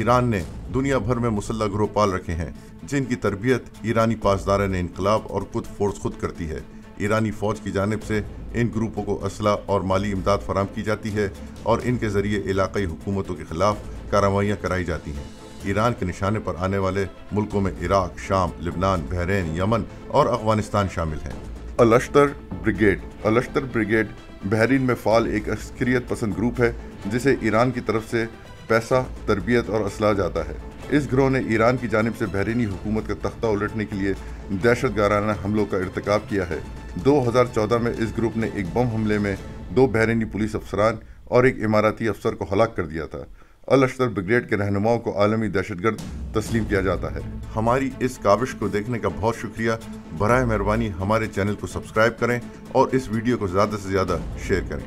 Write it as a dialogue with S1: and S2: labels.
S1: ایران نے دنیا بھر میں مسلح گروہ پال رکھے ہیں جن کی تربیت ایرانی پاسداران انقلاب اور خود کرتی ہے۔ ایرانی فوج کی جانب سے ان گروپوں کو اسلحہ اور مالی امداد فراہم کی جاتی ہے اور ان کے ذریعے علاقائی حکومتوں کے خلاف کارروائیاں کرائی جاتی ہیں۔ ایران کے نشانے پر آنے والے ملکوں میں عراق، شام، لبنان، بحرین، یمن اور افغانستان شامل ہیں۔ الاشتر بریگیڈ بحرین میں فعال ایک عسکریت پسند گروپ ہے جسے ایران کی طرف سے پیسہ، تربیت اور اسلحہ جاتا ہے۔ اس گروہ نے ایران کی جانب سے بحرینی حکومت کا تختہ الٹنے کے لیے دہشت گردانہ حملوں کا ارتکاب کیا ہے۔ 2014 میں اس گروپ نے ایک بم حملے میں 2 بحرینی پولیس افسران اور ایک اماراتی افسر کو ہلاک کر دیا تھا۔ الاشتر بریگیڈ کے رہنماؤں کو عالمی دہشت گرد تسلیم کیا جاتا ہے۔ ہماری اس کاوش کو دیکھنے کا بہت شکریہ۔ برائے مہربانی ہمارے چینل کو سبسکرائب کریں اور اس ویڈیو کو زیادہ سے زیادہ شیئر کریں۔